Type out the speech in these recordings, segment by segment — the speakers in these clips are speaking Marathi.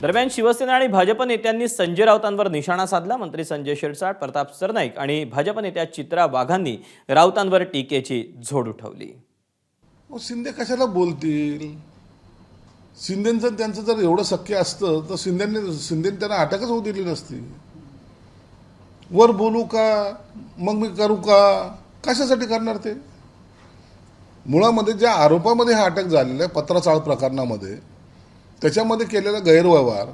दरम्यान शिवसेना आणि भाजप नेत्यांनी संजय राऊतांवर निशाणा साधला। मंत्री संजय शिरसाट, प्रताप सरनाईक आणि भाजप नेत्या चित्रा वाघांनी राऊतांवर टीकेची झोड उठवली। शिंदे कशाला बोलतील? शिंदेंचं त्यांचं जर एवढं शक्य असतं तर शिंदेने त्यांना अटकच होऊ दिली नसती। वर बोलू का मग मी करू का, कशासाठी करणार ते? मुळामध्ये ज्या आरोपामध्ये हा अटक झालेला आहे पत्राचाळ प्रकरणामध्ये, त्याच्यामध्ये केलेला गैरव्यवहार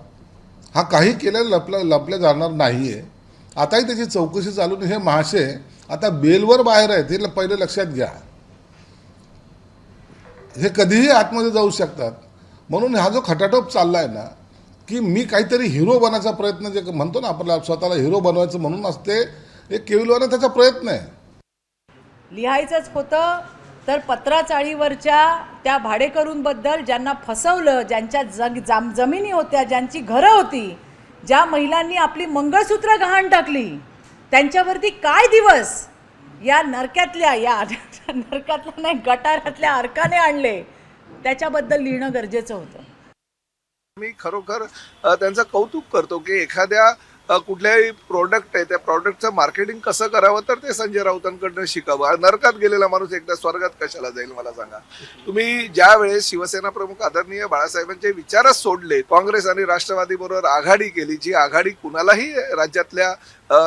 हा काही केलेला लपल्या जाणार नाहीये। आताही त्याची चौकशी चालून हे महाशय आता बेलवर बाहेर आहेत हे पहिले लक्षात घ्या। हे कधीही आतमध्ये जाऊ शकतात। म्हणून हा जो खटाटोप चाललाय ना की मी काहीतरी हिरो बनायचा प्रयत्न जे म्हणतो ना आपल्याला स्वतःला हिरो बनवायचं म्हणून असते, एक केविलवाना त्याचा प्रयत्न आहे। लिहायचंच होतं तर पत्राचाळीवरच्या त्या भाडेकरूंबद्दल ज्यांना फसवलं, ज्यांच्या जमिनी होत्या, ज्यांची घरं होती, ज्या महिलांनी आपली मंगळसूत्र गहाण टाकली, त्यांच्यावरती काय दिवस या नरक्यातल्या नाही गटारातल्या अर्काने आणले, त्याच्याबद्दल लिहिणं गरजेचं होतं। मी खरोखर त्यांचं कौतुक करतो की एखाद्या कुठल्याही प्रोडक्ट आहे त्या प्रोडक्टचं मार्केटिंग कसं करावं तर ते संजय राऊतांकडनं शिकावं। नरकात गेलेला माणूस एकदा स्वर्गात कशाला जाईल मला सांगा तुम्ही? ज्या वेळेस शिवसेना प्रमुख आदरणीय बाळासाहेबांचे विचारच सोडले, काँग्रेस आणि राष्ट्रवादी बरोबर आघाडी केली, जी आघाडी कुणालाही राज्यातल्या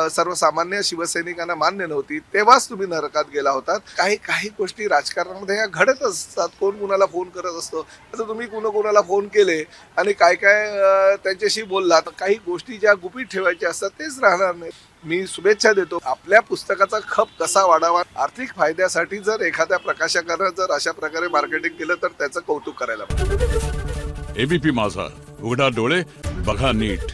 सर्वसामान्य शिवसैनिकांना मान्य नव्हती, तेव्हाच तुम्ही नरकात गेला होतात। काही गोष्टी राजकारणामध्ये ह्या घडत असतात। कोण कुणाला फोन करत असतो, आता तुम्ही कुणाला फोन केले आणि काय त्यांच्याशी बोललात, काही गोष्टी ज्या गुपित ठेवायच्या असतात तेच राहणार नाही। मी शुभेच्छा देतो। आपल्या पुस्तकाचा खप कसा वाढावा, आर्थिक फायद्यासाठी जर एखाद्या प्रकाशकानं जर अशा प्रकारे मार्केटिंग केलं तर त्याचं कौतुक करायला पाहिजे। एबीपी माझा, उघडा डोळे बघा नीट।